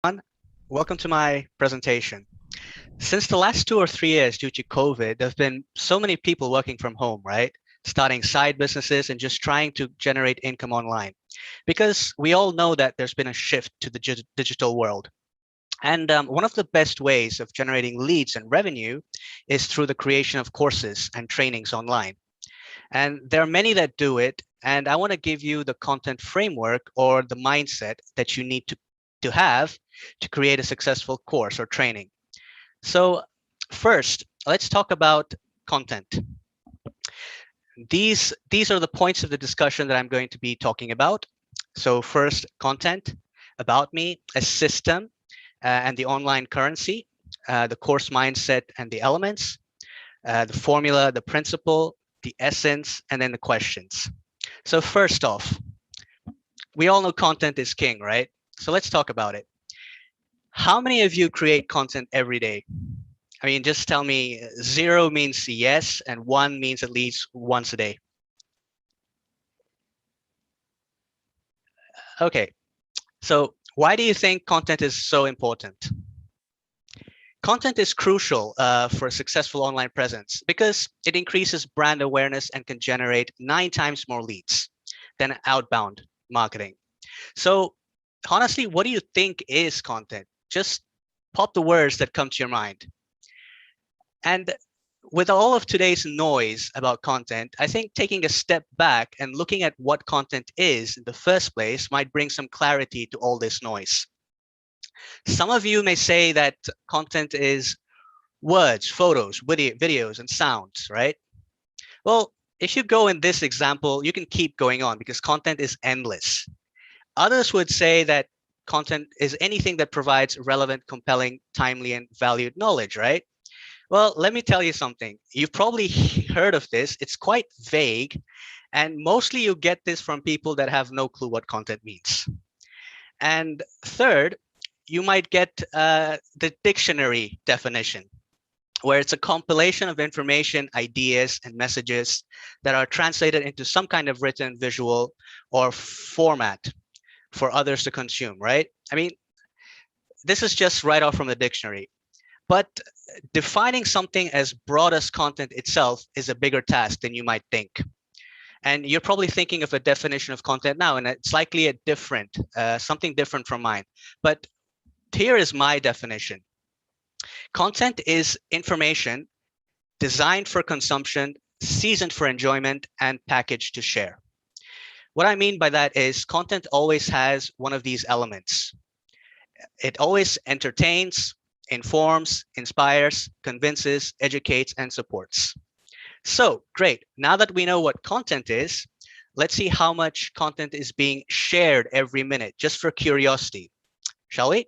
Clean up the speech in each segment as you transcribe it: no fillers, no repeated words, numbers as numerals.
everyone. Welcome to my presentation. Since the last 2 or 3 years due to COVID, there have been so many people working from home, right? Starting side businesses and just trying to generate income online. Because we all know that there's been a shift to the digital world. And one of the best ways of generating leads and revenue is through the creation of courses and trainings online. And there are many that do it. And I want to give you the content framework or the mindset that you need to have to create a successful course or training. So first, let's talk about content. These are the points of the discussion that I'm going to be talking about. So first, content, about me, a system, and the online currency, the course mindset and the elements, the formula, the principle, the essence, and then the questions. So first off, we all know content is king, right? So let's talk about it. How many of you create content every day? I mean, just tell me 0 means yes, and 1 means at least once a day. Okay, so why do you think content is so important? Content is crucial for a successful online presence because it increases brand awareness and can generate 9 times more leads than outbound marketing. So honestly, what do you think is content? Just pop the words that come to your mind. And with all of today's noise about content, I think taking a step back and looking at what content is in the first place might bring some clarity to all this noise. Some of you may say that content is words, photos, videos, and sounds, right? Well, if you go in this example, you can keep going on because content is endless. Others would say that content is anything that provides relevant, compelling, timely, and valued knowledge, right? Well, let me tell you something. You've probably heard of this. It's quite vague, and mostly you get this from people that have no clue what content means. And third, you might get the dictionary definition, where it's a compilation of information, ideas, and messages that are translated into some kind of written, visual, or format for others to consume, right? I mean, this is just right off from the dictionary. But defining something as broad as content itself is a bigger task than you might think. And you're probably thinking of a definition of content now, and it's likely a different, something different from mine. But here is my definition. Content is information designed for consumption, seasoned for enjoyment, and packaged to share. What I mean by that is content always has one of these elements. It always entertains, informs, inspires, convinces, educates, and supports. So great. Now that we know what content is, let's see how much content is being shared every minute, just for curiosity. Shall we?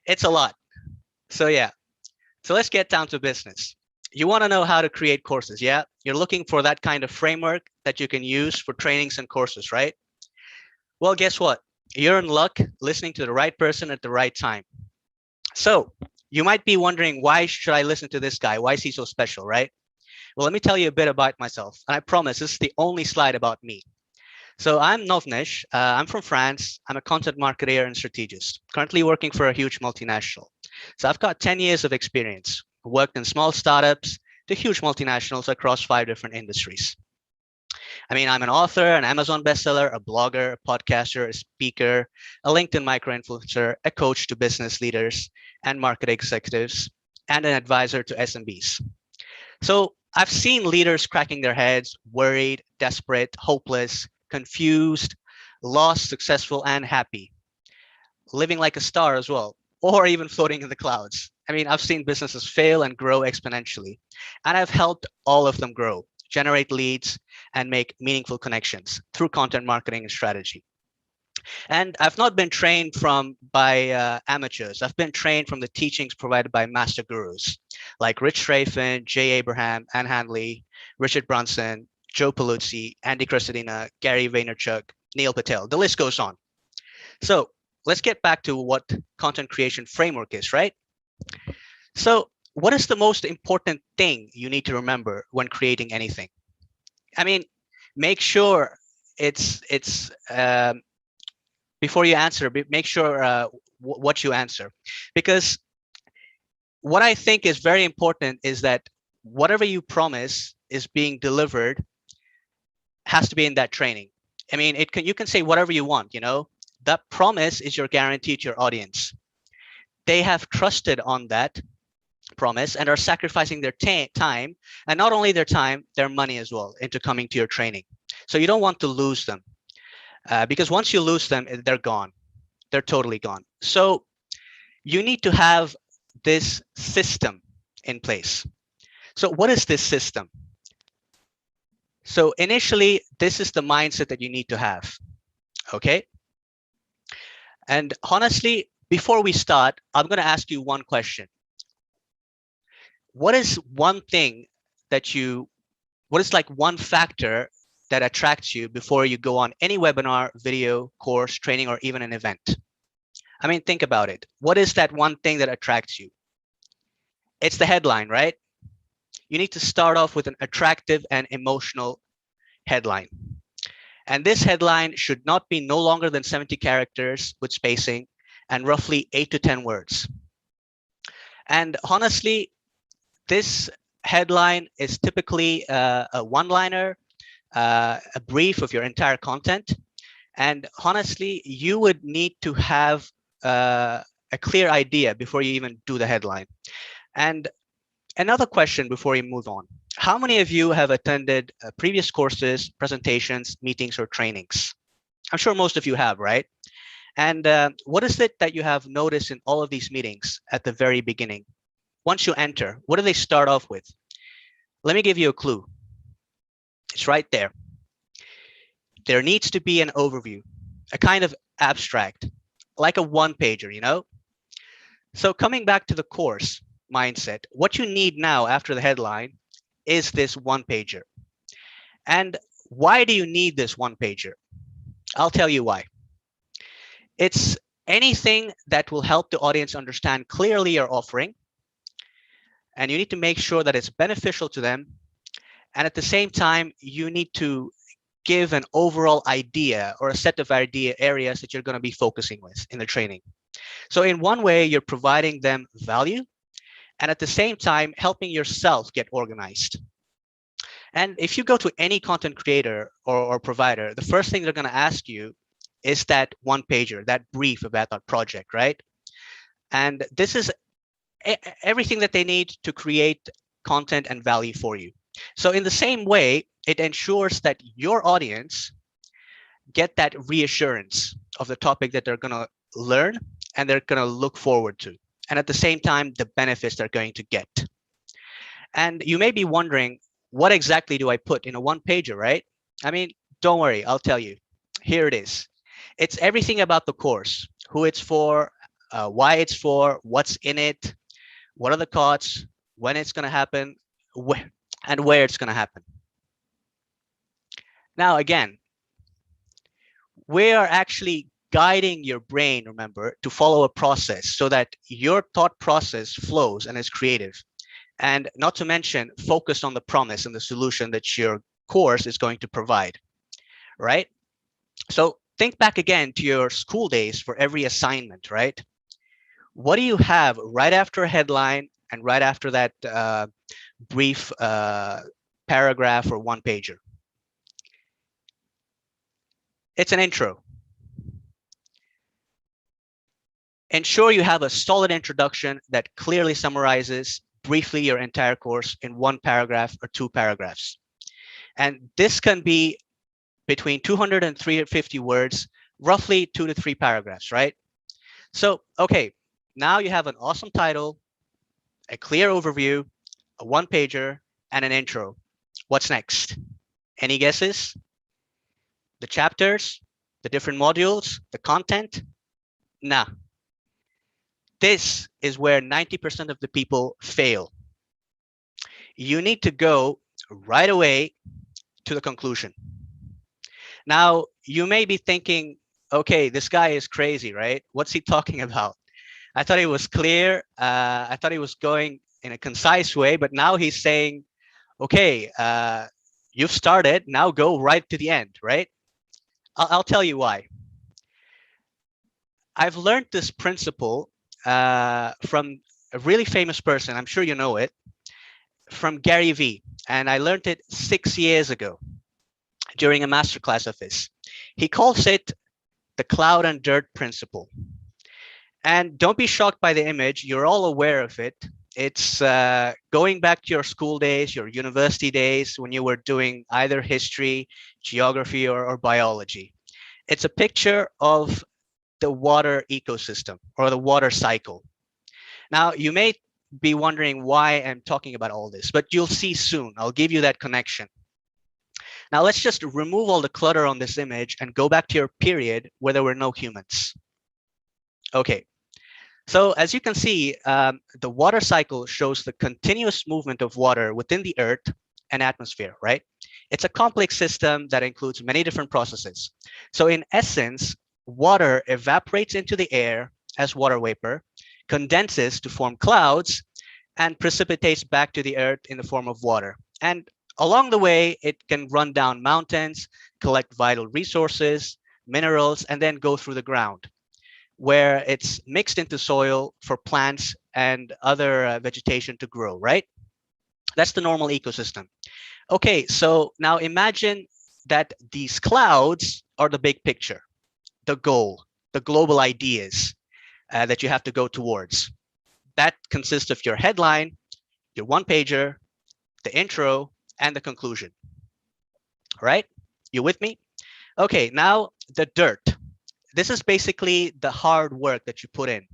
It's a lot. So yeah. So let's get down to business. You want to know how to create courses, yeah? You're looking for that kind of framework that you can use for trainings and courses, right? Well, guess what? You're in luck listening to the right person at the right time. So you might be wondering, why should I listen to this guy? Why is he so special, right? Well, let me tell you a bit about myself. And I promise this is the only slide about me. So I'm Novnish. I'm from France. I'm a content marketer and strategist, currently working for a huge multinational. So I've got 10 years of experience, worked in small startups to huge multinationals across 5 different industries. I mean, I'm an author, an Amazon bestseller, a blogger, a podcaster, a speaker, a LinkedIn micro-influencer, a coach to business leaders and market executives, and an advisor to SMBs. So I've seen leaders cracking their heads, worried, desperate, hopeless, confused, lost, successful, and happy, living like a star as well, or even floating in the clouds. I mean, I've seen businesses fail and grow exponentially, and I've helped all of them grow, generate leads, and make meaningful connections through content marketing and strategy. And I've not been trained by amateurs. I've been trained from the teachings provided by master gurus like Rich Strafen, Jay Abraham, Ann Handley, Richard Brunson, Joe Paluzzi, Andy Crestodina, Gary Vaynerchuk, Neil Patel. The list goes on. So let's get back to what content creation framework is, right? So what is the most important thing you need to remember when creating anything? I mean, make sure it's before you answer, make sure what you answer. Because what I think is very important is that whatever you promise is being delivered has to be in that training. I mean, you can say whatever you want, you know, that promise is your guarantee to your audience. They have trusted on that promise and are sacrificing their time, and not only their time, their money as well, into coming to your training. So you don't want to lose them, because once you lose them, they're gone. They're totally gone. So you need to have this system in place. So what is this system? So initially, this is the mindset that you need to have. Okay. And honestly, before we start, I'm going to ask you one question. What is one thing that what is like one factor that attracts you before you go on any webinar, video, course, training, or even an event? I mean, think about it. What is that one thing that attracts you? It's the headline, right? You need to start off with an attractive and emotional headline. And this headline should not be no longer than 70 characters with spacing and roughly 8 to 10 words. And honestly, this headline is typically a one-liner, a brief of your entire content. And honestly, you would need to have a clear idea before you even do the headline. And another question before you move on. How many of you have attended previous courses, presentations, meetings, or trainings? I'm sure most of you have, right? And what is it that you have noticed in all of these meetings at the very beginning? Once you enter, what do they start off with? Let me give you a clue. It's right there. There needs to be an overview, a kind of abstract, like a one-pager, you know? So coming back to the course mindset, what you need now after the headline is this one-pager. And why do you need this one-pager? I'll tell you why. It's anything that will help the audience understand clearly your offering, and you need to make sure that it's beneficial to them. And at the same time, you need to give an overall idea or a set of areas that you're going to be focusing with in the training. So in one way, you're providing them value, and at the same time, helping yourself get organized. And if you go to any content creator or provider, the first thing they're going to ask you is that one pager, that brief about that project, right? And this is everything that they need to create content and value for you. So in the same way, it ensures that your audience get that reassurance of the topic that they're going to learn and they're going to look forward to. And at the same time, the benefits they're going to get. And you may be wondering, what exactly do I put in a one pager, right? I mean, don't worry, I'll tell you. Here it is. It's everything about the course, who it's for, why it's for, what's in it, what are the costs, when it's going to happen, and where it's going to happen. Now, again, we are actually guiding your brain, remember, to follow a process so that your thought process flows and is creative. And not to mention, focused on the promise and the solution that your course is going to provide, right? So think back again to your school days for every assignment, right? What do you have right after a headline and right after that brief paragraph or one pager? It's an intro. Ensure you have a solid introduction that clearly summarizes briefly your entire course in one paragraph or two paragraphs. And this can be between 200 and 350 words, roughly 2 to 3 paragraphs, right? So, okay, now you have an awesome title, a clear overview, a one pager, and an intro. What's next? Any guesses? The chapters, the different modules, the content? Nah. This is where 90% of the people fail. You need to go right away to the conclusion. Now, you may be thinking, okay, this guy is crazy, right? What's he talking about? I thought it was clear. I thought he was going in a concise way, but now he's saying, okay, you've started, now go right to the end, right? I'll tell you why. I've learned this principle from a really famous person. I'm sure you know it, from Gary Vee. And I learned it 6 years ago during a masterclass of his. He calls it the cloud and dirt principle. And don't be shocked by the image. You're all aware of it. It's going back to your school days, your university days, when you were doing either history, geography, or biology. It's a picture of the water ecosystem or the water cycle. Now, you may be wondering why I'm talking about all this, but you'll see soon. I'll give you that connection. Now, let's just remove all the clutter on this image and go back to your period where there were no humans. Okay, so as you can see, the water cycle shows the continuous movement of water within the Earth and atmosphere, right? It's a complex system that includes many different processes. So in essence, water evaporates into the air as water vapor, condenses to form clouds, and precipitates back to the Earth in the form of water. And along the way, it can run down mountains, collect vital resources, minerals, and then go through the ground, where it's mixed into soil for plants and other vegetation to grow, right? That's the normal ecosystem. Okay, so now imagine that these clouds are the big picture, the goal, the global ideas that you have to go towards. That consists of your headline, your one pager, the intro, and the conclusion. All right, you with me? Okay, now the dirt. This is basically the hard work that you put in.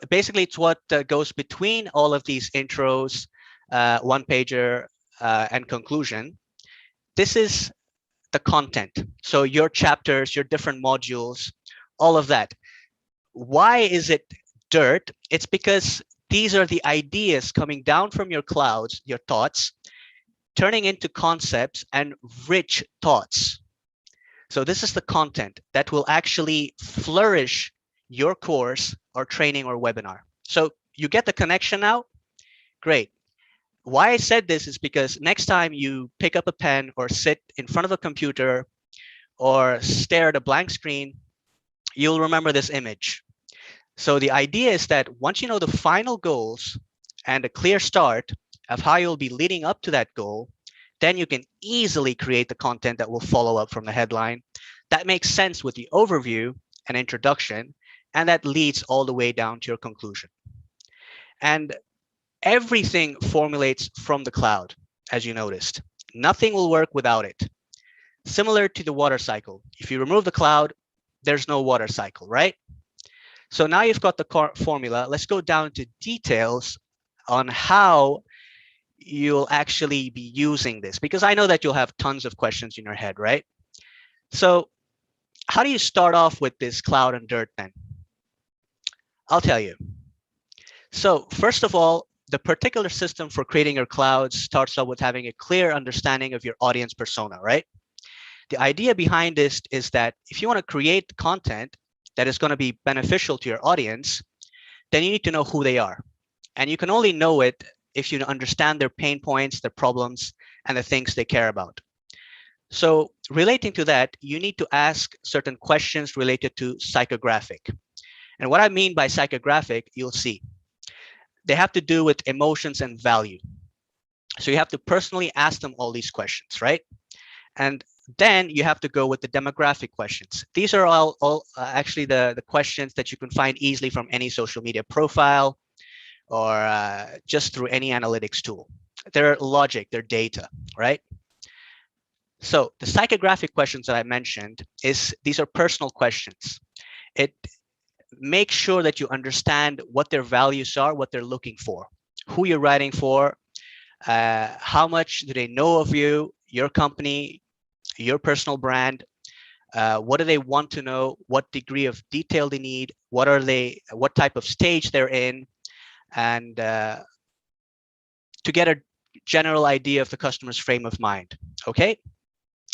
Basically it's what goes between all of these intros, one pager, and conclusion. This is the content. So your chapters, your different modules, all of that. Why is it dirt? It's because these are the ideas coming down from your clouds, your thoughts, turning into concepts and rich thoughts. So this is the content that will actually flourish your course or training or webinar. So you get the connection now? Great. Why I said this is because next time you pick up a pen or sit in front of a computer or stare at a blank screen, you'll remember this image. So the idea is that once you know the final goals and a clear start of how you'll be leading up to that goal, then you can easily create the content that will follow up from the headline. That makes sense with the overview and introduction, and that leads all the way down to your conclusion. And everything formulates from the cloud, as you noticed. Nothing will work without it. Similar to the water cycle. If you remove the cloud, there's no water cycle, right? So now you've got the formula. Let's go down to details on how you'll actually be using this, because I know that you'll have tons of questions in your head, right? So how do you start off with this cloud and dirt then? I'll tell you. So first of all, the particular system for creating your clouds starts out with having a clear understanding of your audience persona, right? The idea behind this is that if you want to create content that is going to be beneficial to your audience, then you need to know who they are. And you can only know it if you understand their pain points, their problems, and the things they care about. So relating to that, you need to ask certain questions related to psychographic. And what I mean by psychographic, you'll see. They have to do with emotions and value. So you have to personally ask them all these questions, right? And then you have to go with the demographic questions. These are all actually the questions that you can find easily from any social media profile or just through any analytics tool. They're logic, they're data, right? So the psychographic questions that I mentioned these are personal questions. It makes sure that you understand what their values are, what they're looking for, who you're writing for, how much do they know of you, your company, your personal brand, what do they want to know, what degree of detail they need, what type of stage they're in, and to get a general idea of the customer's frame of mind. Okay,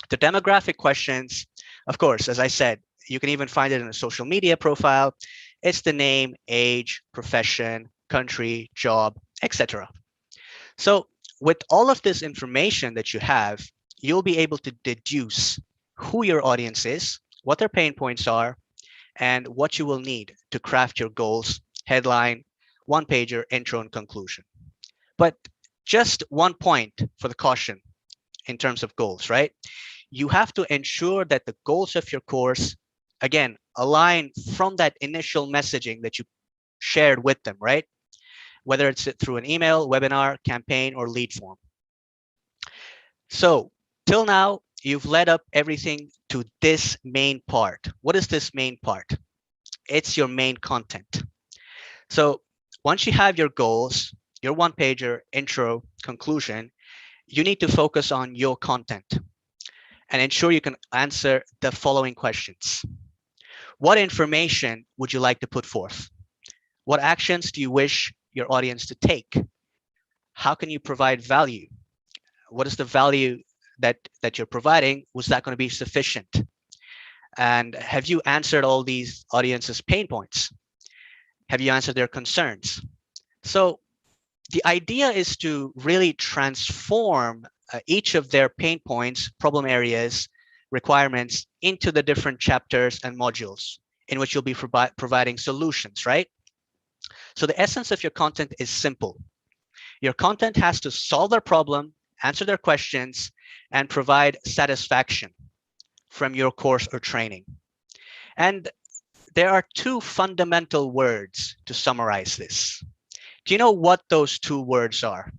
the demographic questions, of course, as I said, you can even find it in a social media profile. It's the name, age, profession, country, job, etc. So with all of this information that you have, you'll be able to deduce who your audience is, what their pain points are, and what you will need to craft your goals, headline, one-pager, intro, and conclusion. But just one point for the caution in terms of goals, right? You have to ensure that the goals of your course, again, align from that initial messaging that you shared with them, right? Whether it's through an email, webinar, campaign, or lead form. So till now, you've led up everything to this main part. What is this main part? It's your main content. So once you have your goals, your one-pager, intro, conclusion, you need to focus on your content and ensure you can answer the following questions. What information would you like to put forth? What actions do you wish your audience to take? How can you provide value? What is the value that you're providing? Was that going to be sufficient? And have you answered all these audience's pain points? Have you answered their concerns? So the idea is to really transform each of their pain points, problem areas, requirements into the different chapters and modules in which you'll be providing solutions, right? So the essence of your content is simple. Your content has to solve their problem, answer their questions, and provide satisfaction from your course or training. And there are two fundamental words to summarize this. Do you know what those two words are?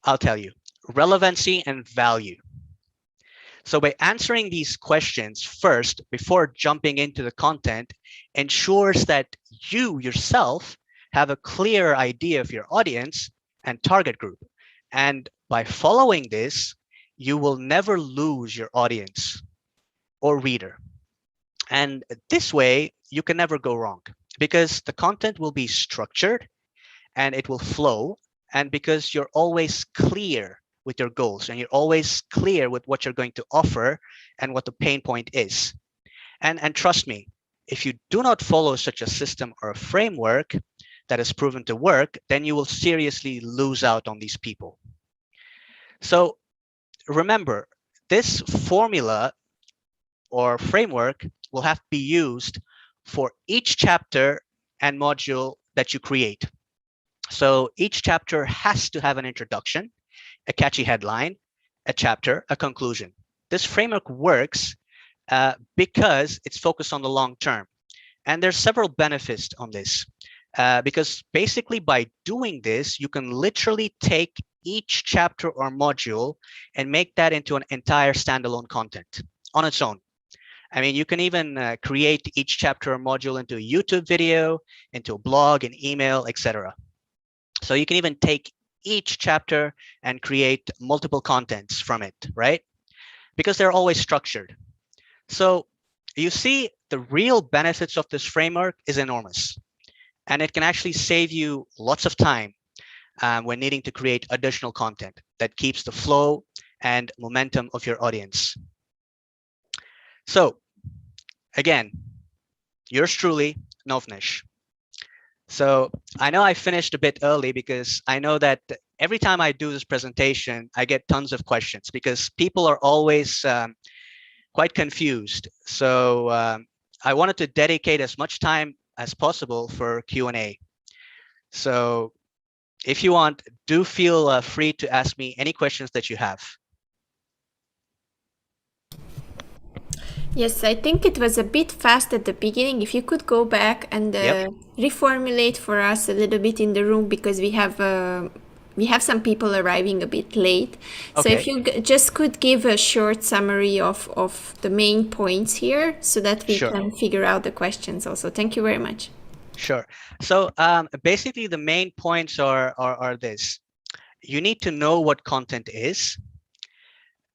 I'll tell you: relevancy and value. So by answering these questions first before jumping into the content ensures that you yourself have a clear idea of your audience and target group. And by following this, you will never lose your audience or reader. And this way, you can never go wrong because the content will be structured and it will flow. And because you're always clear with your goals and you're always clear with what you're going to offer and what the pain point is. And trust me, if you do not follow such a system or a framework that is proven to work, then you will seriously lose out on these people. So remember, this formula or framework will have to be used for each chapter and module that you create. So each chapter has to have an introduction, a catchy headline, a chapter, a conclusion. This framework works because it's focused on the long term. And there's several benefits on this because basically by doing this, you can literally take each chapter or module and make that into an entire standalone content on its own. I mean, you can even create each chapter or module into a YouTube video, into a blog, an email, etc. So you can even take each chapter and create multiple contents from it, right? Because they're always structured. So you see, the real benefits of this framework is enormous. And it can actually save you lots of time when needing to create additional content that keeps the flow and momentum of your audience. So again, yours truly, Novnish. So I know I finished a bit early because I know that every time I do this presentation, I get tons of questions because people are always quite confused. So I wanted to dedicate as much time as possible for Q&A. So if you want, do feel free to ask me any questions that you have. Yes, I think it was a bit fast at the beginning. If you could go back and reformulate for us a little bit in the room, because we have some people arriving a bit late. Okay. So if you just could give a short summary of the main points here so that we can figure out the questions also. Thank you very much. Sure. So basically the main points are this. You need to know what content is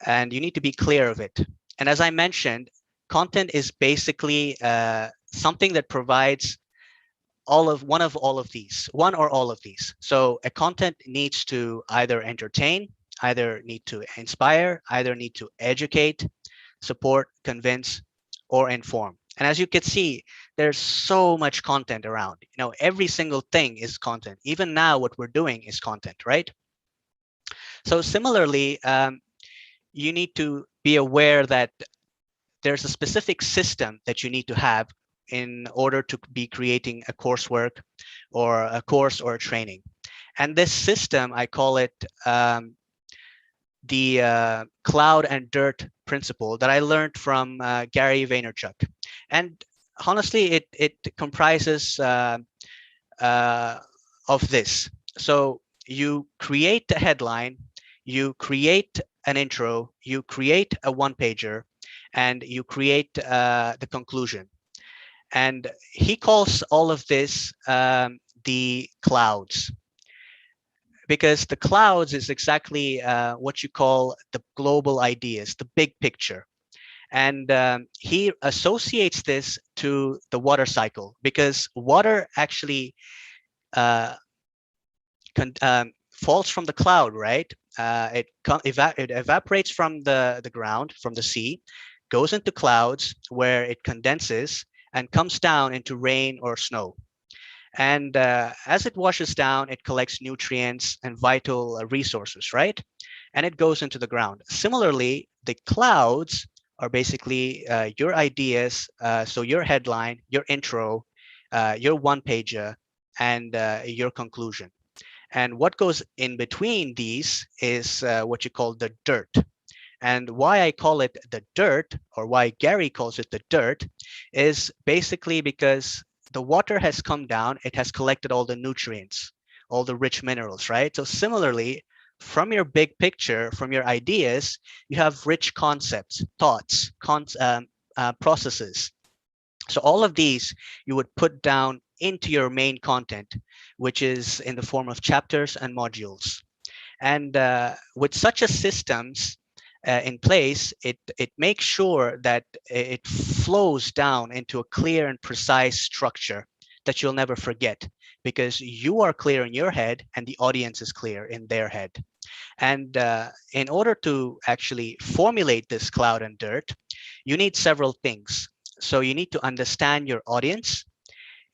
and you need to be clear of it. And as I mentioned, content is basically something that provides one or all of these. So a content needs to either entertain, either need to inspire, either need to educate, support, convince, or inform. And as you can see, there's so much content around. You know, every single thing is content. Even now, what we're doing is content, right? So similarly, you need to be aware that there's a specific system that you need to have in order to be creating a coursework or a course or a training. And this system, I call it the cloud and dirt principle that I learned from Gary Vaynerchuk. And honestly, it comprises of this. So you create a headline, you create an intro, you create a one-pager, and you create the conclusion. And he calls all of this the clouds, because the clouds is exactly what you call the global ideas, the big picture. And he associates this to the water cycle, because water actually falls from the cloud, right? It evaporates from the ground, from the sea, goes into clouds where it condenses and comes down into rain or snow. And as it washes down, it collects nutrients and vital resources, right? And it goes into the ground. Similarly, the clouds are basically your ideas. So your headline, your intro, your one-pager, and your conclusion. And what goes in between these is what you call the dirt. And why I call it the dirt, or why Gary calls it the dirt, is basically because the water has come down, it has collected all the nutrients, all the rich minerals, right? So similarly, from your big picture, from your ideas, you have rich concepts, thoughts, processes. So all of these you would put down into your main content, which is in the form of chapters and modules. And with such a systems in place, it makes sure that it flows down into a clear and precise structure that you'll never forget, because you are clear in your head and the audience is clear in their head. And in order to actually formulate this cloud and dirt, you need several things. So you need to understand your audience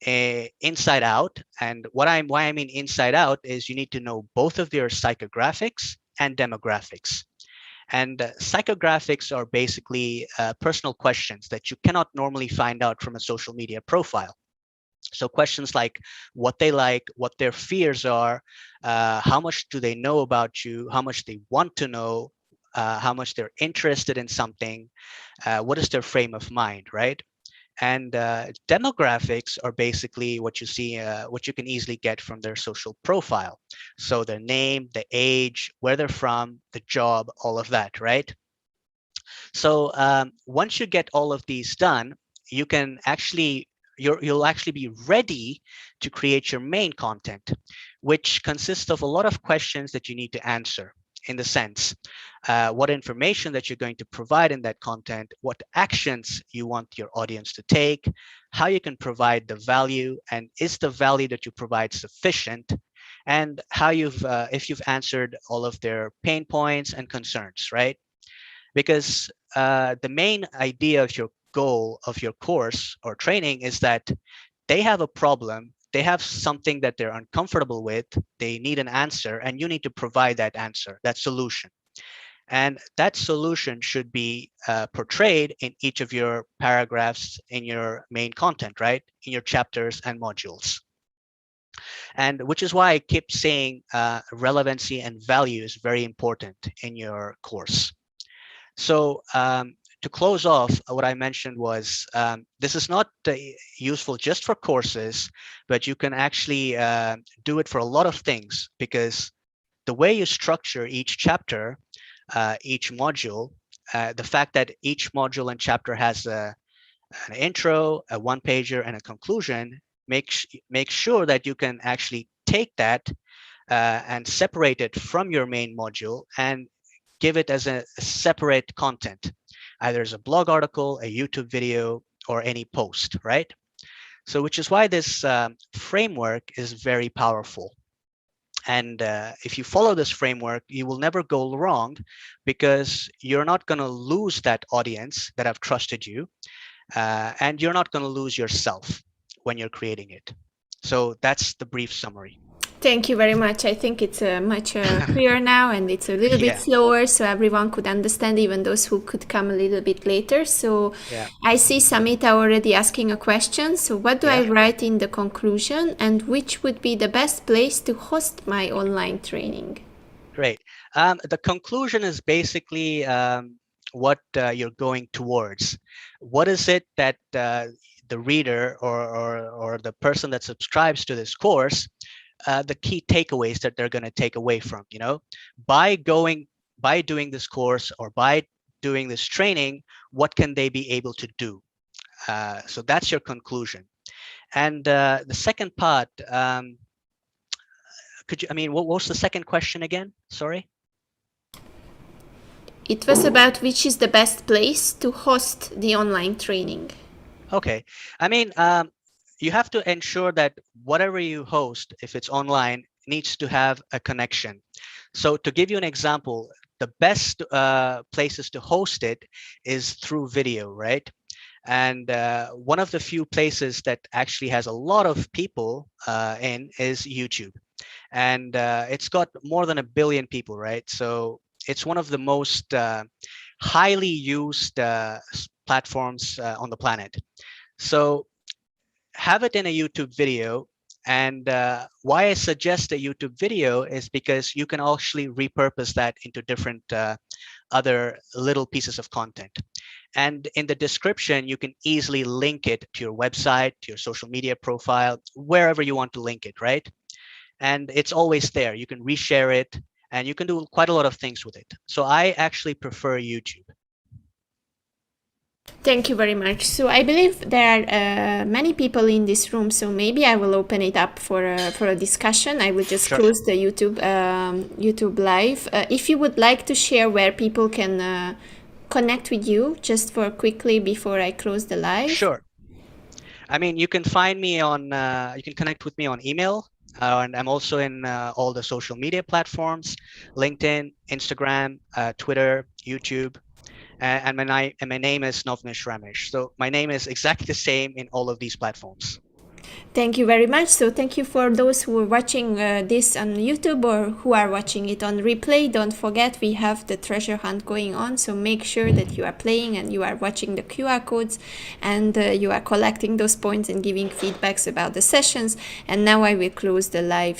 inside out. And why I mean inside out is you need to know both of their psychographics and demographics. And psychographics are basically personal questions that you cannot normally find out from a social media profile. So questions like what they like, what their fears are, how much do they know about you, how much they want to know, how much they're interested in something, what is their frame of mind, right? And demographics are basically what you see, what you can easily get from their social profile. So their name, the age, where they're from, the job, all of that, right? So once you get all of these done, you can actually, you'll actually be ready to create your main content, which consists of a lot of questions that you need to answer. In the sense, what information that you're going to provide in that content, what actions you want your audience to take, how you can provide the value, and is the value that you provide sufficient, and how if you've answered all of their pain points and concerns, right? Because the main idea of your goal of your course or training is that they have a problem, they have something that they're uncomfortable with, they need an answer, and you need to provide that answer, that solution. And that solution should be portrayed in each of your paragraphs in your main content, right? In your chapters and modules. And which is why I keep saying relevancy and value is very important in your course. So to close off, what I mentioned was this is not useful just for courses, but you can actually do it for a lot of things, because the way you structure each chapter, each module, the fact that each module and chapter has an intro, a one-pager, and a conclusion makes sure that you can actually take that and separate it from your main module and give it as a separate content, either as a blog article, a YouTube video, or any post, right? So which is why this framework is very powerful. And if you follow this framework, you will never go wrong, because you're not going to lose that audience that have trusted you, and you're not going to lose yourself when you're creating it. So that's the brief summary. Thank you very much. I think it's much clearer now, and it's a little bit slower, so everyone could understand, even those who could come a little bit later. So I see Samita already asking a question. So what do I write in the conclusion, and which would be the best place to host my online training? Great. The conclusion is basically what you're going towards. What is it that the reader or the person that subscribes to this course, the key takeaways that they're going to take away from, by doing this course or by doing this training, what can they be able to do? So that's your conclusion. And the second part, what was the second question again? Sorry. It was about which is the best place to host the online training. Okay. You have to ensure that whatever you host, if it's online, needs to have a connection. So to give you an example, the best places to host it is through video, right? And one of the few places that actually has a lot of people in is YouTube. And it's got more than 1 billion people, right? So it's one of the most highly used platforms on the planet. So have it in a YouTube video. And why I suggest a YouTube video is because you can actually repurpose that into different other little pieces of content. And in the description, you can easily link it to your website, to your social media profile, wherever you want to link it, right? And it's always there. You can reshare it, and you can do quite a lot of things with it. So I actually prefer YouTube. Thank you very much. So I believe there are many people in this room, so maybe I will open it up for a discussion. I will just close the YouTube live. If you would like to share where people can connect with you, just for quickly before I close the live. Sure. You can find me on, you can connect with me on email. And I'm also in all the social media platforms, LinkedIn, Instagram, Twitter, YouTube. And my name is Novnish Ramesh. So my name is exactly the same in all of these platforms. Thank you very much. So thank you for those who are watching this on YouTube or who are watching it on replay. Don't forget, we have the treasure hunt going on. So make sure that you are playing and you are watching the QR codes and you are collecting those points and giving feedbacks about the sessions. And now I will close the live